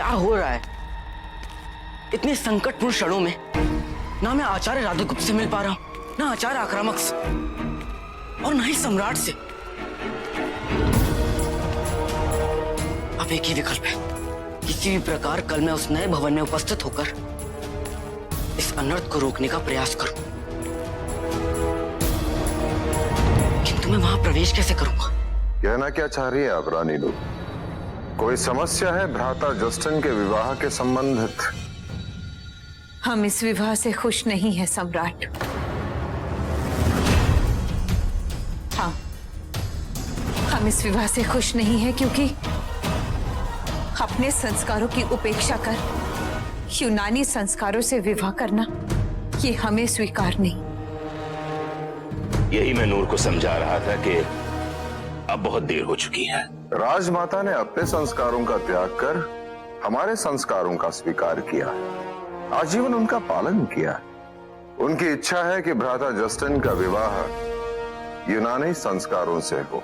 क्या हो रहा है? इतने संकटपूर्ण क्षणों में ना मैं आचार्य राधागुप्त से मिल पा रहा हूं, ना आचार्य आक्रामक से, और ना ही सम्राट से। अब एक ही विकल्प है, किसी भी प्रकार कल मैं उस नए भवन में उपस्थित होकर इस अनर्थ को रोकने का प्रयास करूं। किंतु मैं वहां प्रवेश कैसे करूंगा? कहना क्या चाह रही है आप रानी लू? कोई समस्या है भ्राता जस्टिन के विवाह के संबंधित? हम इस विवाह से खुश नहीं है सम्राट। हाँ, हम इस विवाह से खुश नहीं है क्योंकि अपने संस्कारों की उपेक्षा कर यूनानी संस्कारों से विवाह करना ये हमें स्वीकार नहीं। यही मैं नूर को समझा रहा था कि अब बहुत देर हो चुकी है। राजमाता ने अपने संस्कारों का त्याग कर हमारे संस्कारों का स्वीकार किया, आजीवन उनका पालन किया। उनकी इच्छा है कि भ्राता जस्टिन का विवाह यूनानी संस्कारों से हो,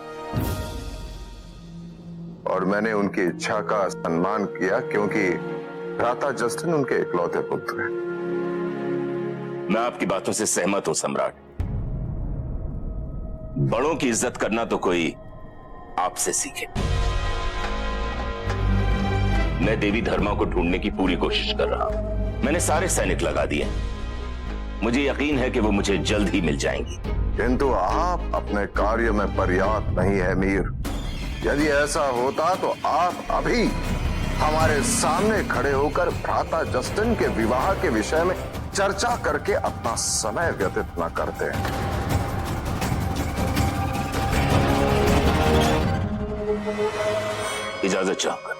और मैंने उनकी इच्छा का सम्मान किया क्योंकि भ्राता जस्टिन उनके इकलौते पुत्र हैं। मैं आपकी बातों से सहमत हूं सम्राट। बड़ों की इज्जत करना तो कोई आपसे सीखे। मैं देवी धर्मा को ढूंढने की पूरी कोशिश कर रहा हूं। मैंने सारे सैनिक लगा दिए। मुझे यकीन है कि वो मुझे जल्द ही मिल जाएंगी। किंतु आप अपने कार्य में पर्याप्त नहीं है मीर। यदि ऐसा होता तो आप अभी हमारे सामने खड़े होकर भ्राता जस्टिन के विवाह के विषय में चर्चा करके अपना समय व्यतीत न करते हैं। इजाजत चाहूंगा।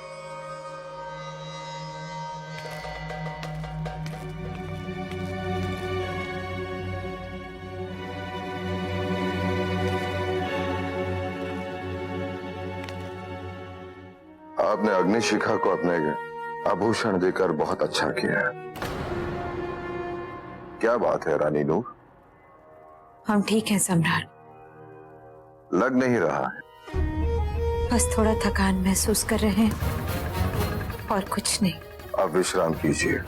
आपने अग्निशिखा को अपने आभूषण देकर बहुत अच्छा किया है। क्या बात है रानी नूर? हम ठीक हैं सम्राट। लग नहीं रहा है। बस थोड़ा थकान महसूस कर रहे हैं और कुछ नहीं। अब विश्राम कीजिए।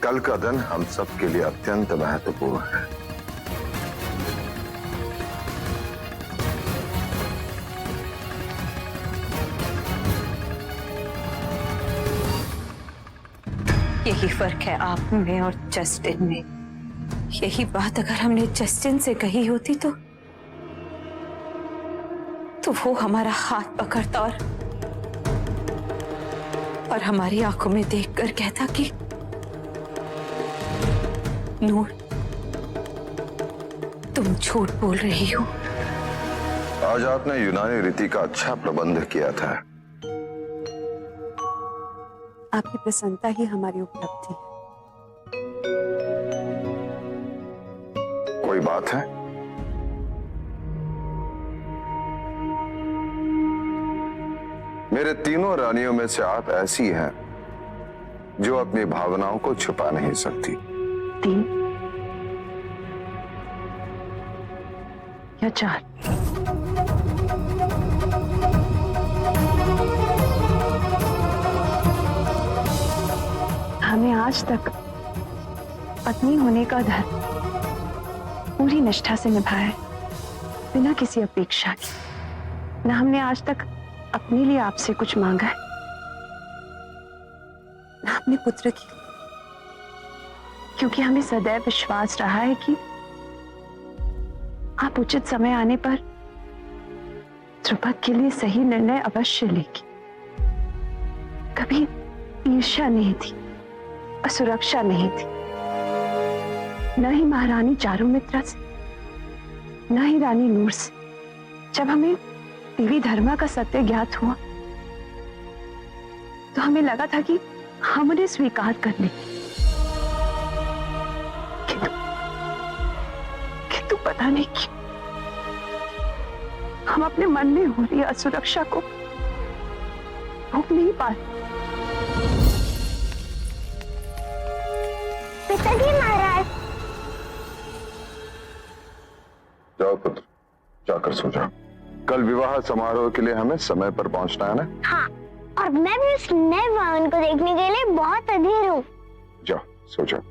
कल का दिन हम सब के लिए अत्यंत महत्वपूर्ण है। यही फर्क है आप में और जस्टिन में। यही बात अगर हमने जस्टिन से कही होती तो वो हमारा हाथ पकड़ता और हमारी आंखों में देखकर कहता कि नूर, तुम झूठ बोल रही हो। आज आपने यूनानी रीति का अच्छा प्रबंध किया था। आपकी प्रसन्नता ही हमारी उपलब्धि है। कोई बात है? मेरे तीनों रानियों में से आप ऐसी हैं जो अपनी भावनाओं को छुपा नहीं सकती। 3 या 4? हमें आज तक पत्नी होने का धर्म पूरी निष्ठा से निभाया है, बिना किसी अपेक्षा के। न हमने आज तक अपने लिए आपसे कुछ मांगा है, न अपने पुत्र की, क्योंकि हमें सदैव विश्वास रहा है कि आप उचित समय आने पर ध्रुपद के लिए सही निर्णय अवश्य लेगी। कभी ईर्ष्या नहीं थी, असुरक्षा नहीं थी, न ही महारानी चारुमित्रा से, न ही रानी नूर से। जब हमें देवी धर्मा का सत्य ज्ञात हुआ तो हमें लगा था कि हम उन्हें स्वीकार कर लेंगे, किंतु पता नहीं क्यों हम अपने मन में हो रही असुरक्षा को रोक नहीं पा रहे। पिताजी महाराज। जाओ पुत्र, जाकर सो जाओ। कल विवाह समारोह के लिए हमें समय पर पहुंचना है ना? हाँ। और मैं भी उस नए वाहन को देखने के लिए बहुत अधीर हूँ। जाओ सो जाओ।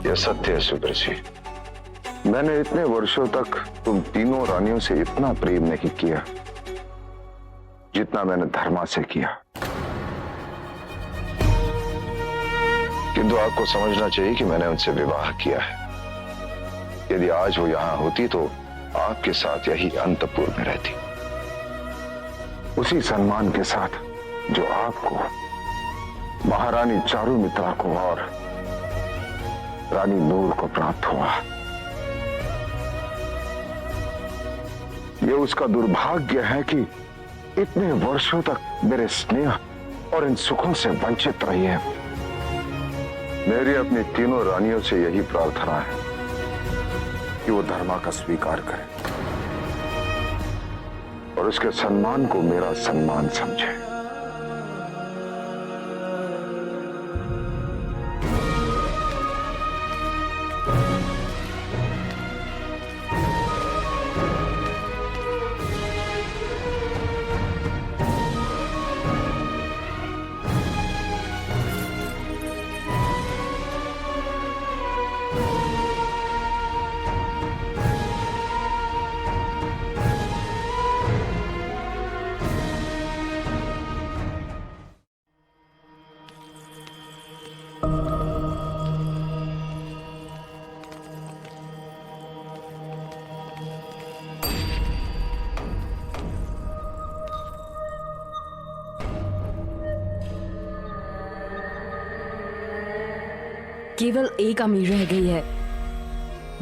यह सत्य है सुदर्शी, मैंने इतने वर्षों तक तुम तीनों रानियों से इतना प्रेम नहीं किया जितना मैंने धर्मा से किया। किंतु आपको समझना चाहिए कि मैंने उनसे विवाह किया है। यदि आज वो यहां होती तो आपके साथ यही अंतपुर में रहती, उसी सम्मान के साथ जो आपको, महारानी चारुमित्रा को और रानी नूर को प्राप्त हुआ। यह उसका दुर्भाग्य है कि इतने वर्षों तक मेरे स्नेह और इन सुखों से वंचित रही है। मेरी अपनी तीनों रानियों से यही प्रार्थना है कि वो धर्मा का स्वीकार करें और उसके सम्मान को मेरा सम्मान समझे। केवल एक अमीर रह गई है,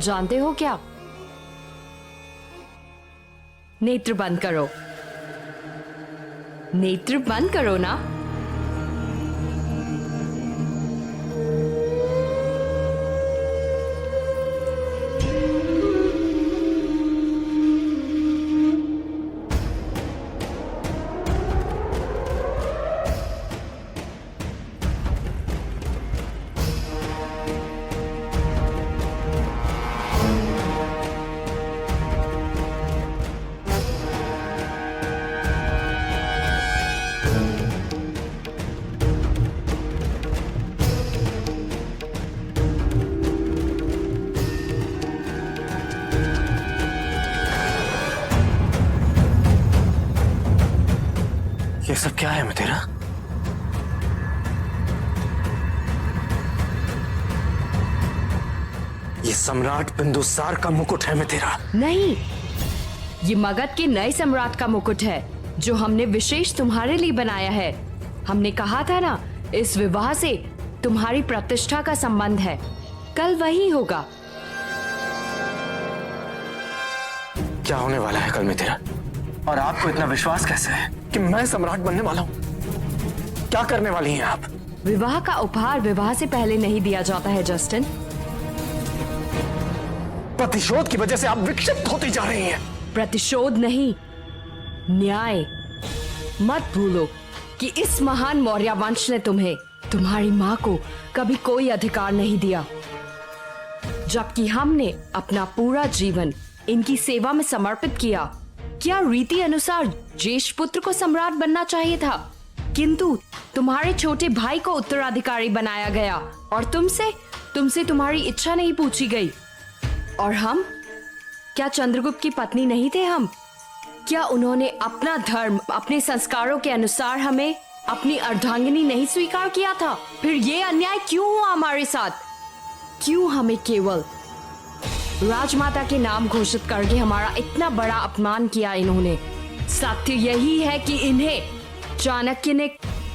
जानते हो क्या? नेत्र बंद करो, नेत्र बंद करो ना। ये सब क्या है मितेरा? ये सम्राट बिंदुसार का मुकुट है मितेरा। नहीं, ये मगध के नए सम्राट का मुकुट है जो हमने विशेष तुम्हारे लिए बनाया है। हमने कहा था ना, इस विवाह से तुम्हारी प्रतिष्ठा का संबंध है। कल वही होगा। क्या होने वाला है कल मितेरा? और आपको इतना विश्वास कैसे है कि मैं सम्राट बनने वाला हूं? क्या करने वाली हैं आप? विवाह का उपहार विवाह से पहले नहीं दिया जाता है जस्टिन। प्रतिशोध की वजह से आप विक्षिप्त होती जा रही हैं। प्रतिशोध नहीं, न्याय। मत भूलो कि इस महान मौर्य वंश ने तुम्हें, तुम्हारी मां को कभी कोई अधिकार नहीं दिया, जबकि हमने अपना पूरा जीवन इनकी सेवा में समर्पित किया। क्या रीति अनुसार ज्येष्ठ पुत्र को सम्राट बनना चाहिए था, किंतु तुम्हारे छोटे भाई को उत्तराधिकारी बनाया गया और तुमसे तुम्हारी इच्छा नहीं पूछी गई। और हम, क्या चंद्रगुप्त की पत्नी नहीं थे हम? क्या उन्होंने अपना धर्म, अपने संस्कारों के अनुसार हमें अपनी अर्धांगिनी नहीं स्वीकार किया था? फिर ये अन्याय क्यों हुआ हमारे साथ? क्यों हमें केवल राजमाता के नाम घोषित करके हमारा इतना बड़ा अपमान किया इन्होंने? सत्य यही है कि इन्हें, चाणक्य ने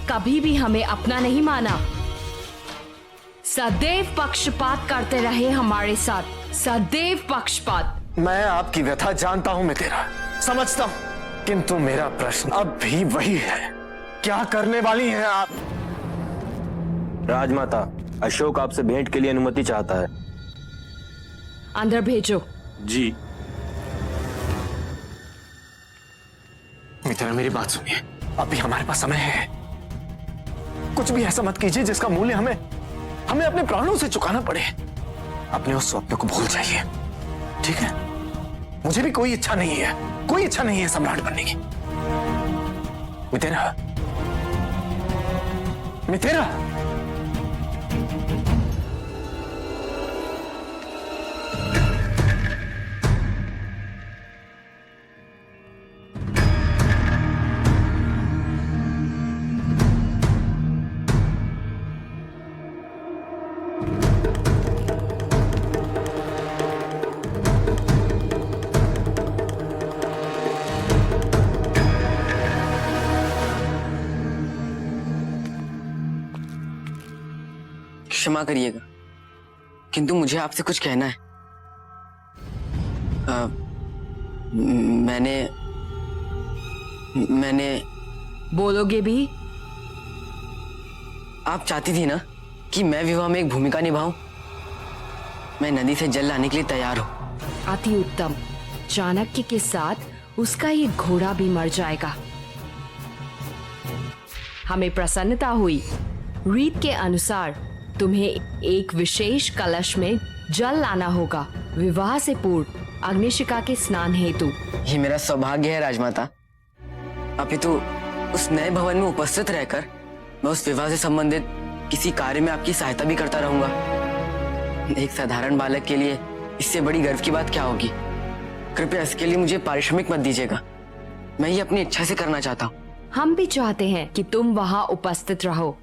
कभी भी हमें अपना नहीं माना। सदैव पक्षपात करते रहे हमारे साथ, सदैव पक्षपात। मैं आपकी व्यथा जानता हूं मितेरा, समझता हूं, किंतु मेरा प्रश्न अब भी वही है, क्या करने वाली हैं आप? राजमाता, अशोक आपसे भेंट के लिए अनुमति चाहता है। अंदर भेजो। जी। मितेरा मेरी बात सुनिए, अभी हमारे पास समय है। कुछ भी ऐसा मत कीजिए जिसका मूल्य हमें अपने प्राणों से चुकाना पड़े। अपने उस स्वप्न को भूल जाइए, ठीक है? मुझे भी कोई इच्छा नहीं है, कोई इच्छा नहीं है सम्राट बनने की। मितेरा, मितेरा, क्षमा करिएगा, किंतु मुझे आपसे कुछ कहना है। मैंने बोलोगे भी? आप चाहती थी ना कि मैं विवाह में एक भूमिका निभाऊं। मैं नदी से जल लाने के लिए तैयार हूं। अति उत्तम। चाणक्य के साथ उसका ये घोड़ा भी मर जाएगा। हमें प्रसन्नता हुई। रीत के अनुसार तुम्हें एक विशेष कलश में जल लाना होगा विवाह से पूर्व अग्निशिखा के स्नान हेतु। ये मेरा सौभाग्य है राजमाता। अपितु उस नए भवन में उपस्थित रहकर मैं उस विवाह से संबंधित किसी कार्य में आपकी सहायता भी करता रहूंगा। एक साधारण बालक के लिए इससे बड़ी गर्व की बात क्या होगी। कृपया इसके लिए मुझे पारिश्रमिक मत दीजिएगा। मैं ये अपनी इच्छा से करना चाहता हूँ। हम भी चाहते हैं कि तुम वहां उपस्थित रहो।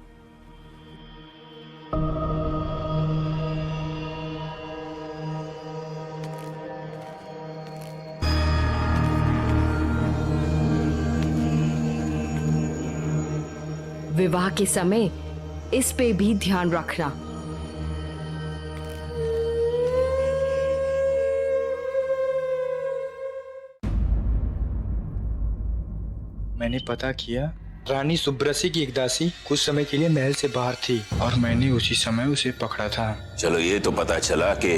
विवाह के समय इस पे भी ध्यान रखना। मैंने पता किया, रानी सुब्रसी की एक दासी कुछ समय के लिए महल से बाहर थी और मैंने उसी समय उसे पकड़ा था। चलो ये तो पता चला कि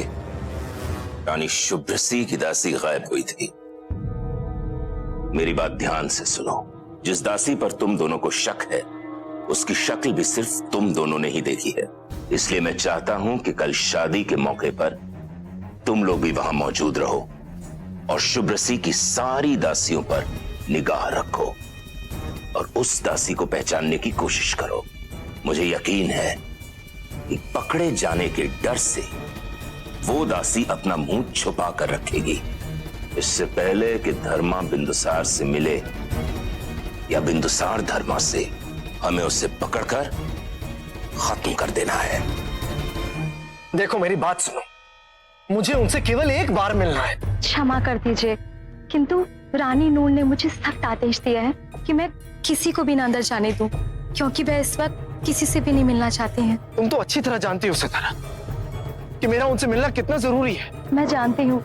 रानी शुभ्रसी की दासी गायब हुई थी। मेरी बात ध्यान से सुनो। जिस दासी पर तुम दोनों को शक है उसकी शक्ल भी सिर्फ तुम दोनों ने ही देखी है। इसलिए मैं चाहता हूं कि कल शादी के मौके पर तुम लोग भी वहां मौजूद रहो और शुभ्रसी की सारी दासियों पर निगाह रखो और उस दासी को पहचानने की कोशिश करो। मुझे यकीन है कि पकड़े जाने के डर से वो दासी अपना मुंह छुपा कर रखेगी। इससे पहले कि धर्मा बिंदुसार से मिले या बिंदुसार धर्मा से, हमें उसे पकड़कर खत्म कर देना है। देखो मेरी बात सुनो, मुझे उनसे केवल एक बार मिलना है। क्षमा कर दीजिए, किंतु रानी नूर ने मुझे सख्त आदेश दिया है कि मैं किसी को भी ना अंदर जाने दूं, क्योंकि वह इस वक्त किसी से भी नहीं मिलना चाहते हैं। तुम तो अच्छी तरह जानती हो सितारा कि मेरा उनसे मिलना कितना जरूरी है। मैं जानती हूँ,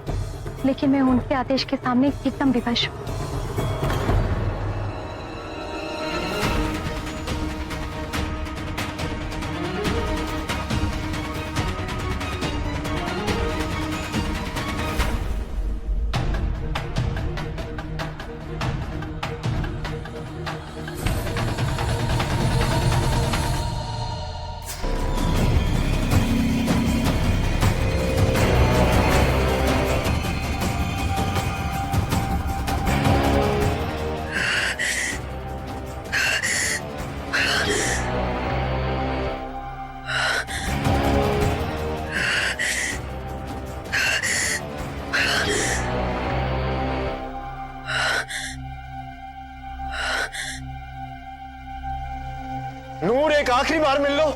लेकिन मैं उनके आदेश के सामने एकदम विवश हूँ। नूर, एक आखिरी बार मिल लो।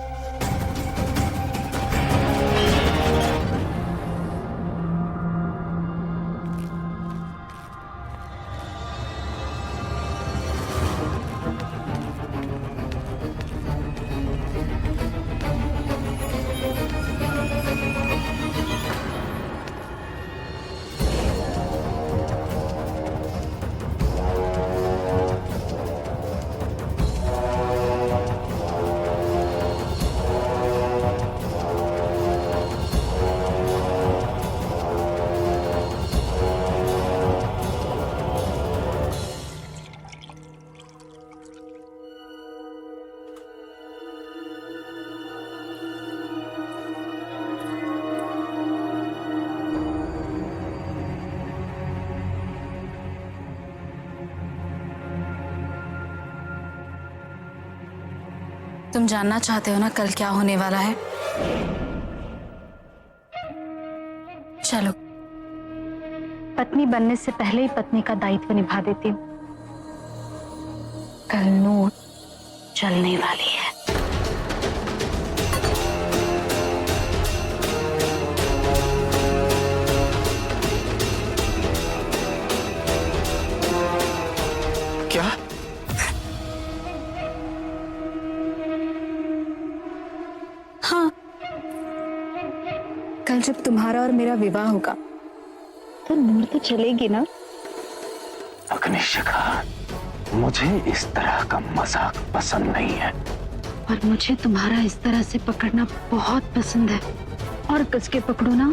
तुम जानना चाहते हो ना कल क्या होने वाला है? चलो। पत्नी बनने से पहले ही पत्नी का दायित्व निभा देती हूँ। कल नूर चलने वाली है। क्या? हाँ, कल जब तुम्हारा और मेरा विवाह होगा तो नूर तो चलेगी ना? अग्निशिखा, मुझे इस तरह का मजाक पसंद नहीं है। और मुझे तुम्हारा इस तरह से पकड़ना बहुत पसंद है। और कस के पकड़ो ना।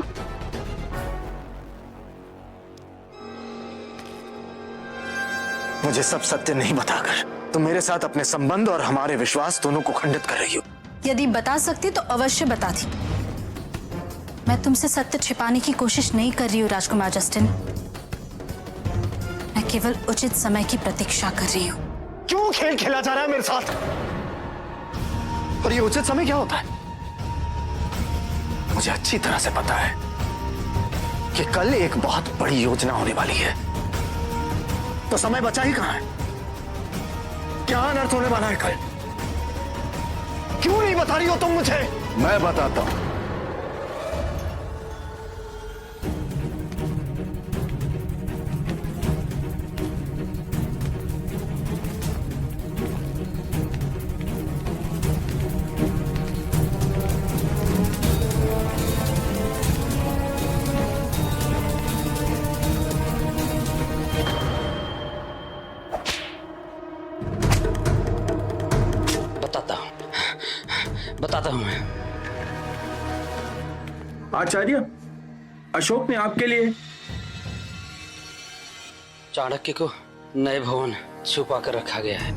मुझे सब सत्य नहीं बताकर तुम मेरे साथ अपने संबंध और हमारे विश्वास दोनों को खंडित कर रही हो। यदि बता सकती तो अवश्य बताती। मैं तुमसे सत्य छिपाने की कोशिश नहीं कर रही हूँ राजकुमार जस्टिन। मैं केवल उचित समय की प्रतीक्षा कर रही हूँ। क्यों खेल खेला जा रहा है मेरे साथ? और ये उचित समय क्या होता है? मुझे अच्छी तरह से पता है कि कल एक बहुत बड़ी योजना होने वाली है। तो समय बचा ही कहां है? क्या अनर्थ होने वाला है कल? क्यों नहीं बता रही हो तुम मुझे? मैं बताता हूं। बताता हूं मैं। आचार्य, अशोक ने आपके लिए चाणक्य को नए भवन छुपा कर रखा गया है।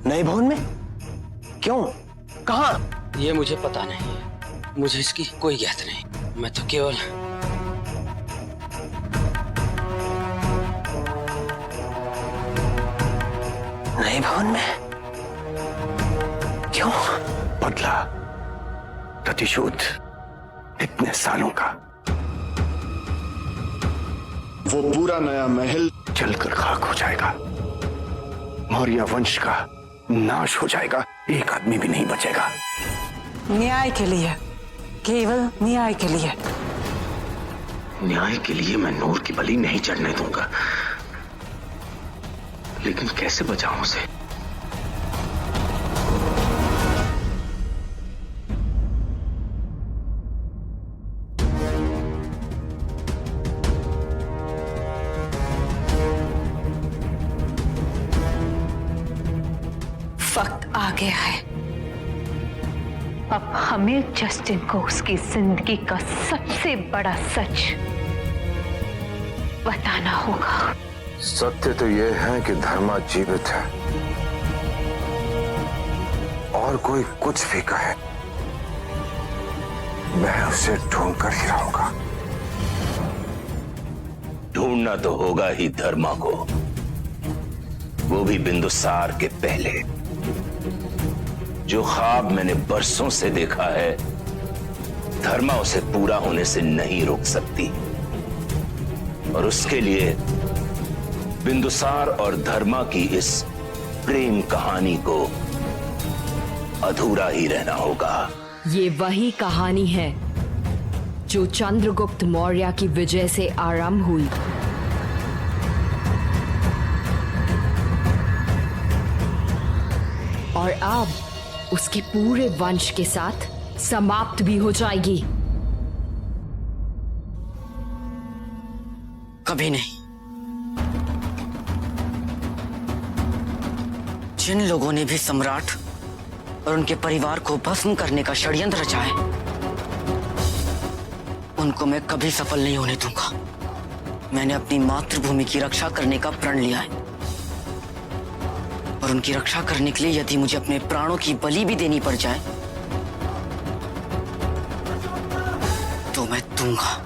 नए भवन में? क्यों? कहां? ये मुझे पता नहीं है। मुझे इसकी कोई ज्ञात नहीं। मैं तो केवल नए भवन में? क्यों? बदला, प्रतिशोध, इतने सालों का। वो पूरा नया महल जलकर खाक हो जाएगा। मौर्य वंश का नाश हो जाएगा। एक आदमी भी नहीं बचेगा। न्याय के लिए, केवल न्याय के लिए। न्याय के लिए मैं नूर की बलि नहीं चढ़ने दूंगा। लेकिन कैसे बचाऊं उसे? वक्त आ गया है। अब हमें जस्टिन को उसकी जिंदगी का सबसे बड़ा सच बताना होगा। सत्य तो यह है कि धर्मा जीवित है। और कोई कुछ भी कहे, मैं उसे ढूंढ कर ही रहूंगा। ढूंढना तो होगा ही धर्मा को, वो भी बिंदुसार के पहले। जो ख्वाब मैंने बरसों से देखा है, धर्मा उसे पूरा होने से नहीं रोक सकती। और उसके लिए बिंदुसार और धर्मा की इस प्रेम कहानी को अधूरा ही रहना होगा। ये वही कहानी है जो चंद्रगुप्त मौर्य की विजय से आरंभ हुई। और अब उसके पूरे वंश के साथ समाप्त भी हो जाएगी। कभी नहीं। जिन लोगों ने भी सम्राट और उनके परिवार को भस्म करने का षड्यंत्र रचा है, उनको मैं कभी सफल नहीं होने दूंगा। मैंने अपनी मातृभूमि की रक्षा करने का प्रण लिया है, और उनकी रक्षा करने के लिए यदि मुझे अपने प्राणों की बलि भी देनी पड़ जाए तो मैं दूंगा।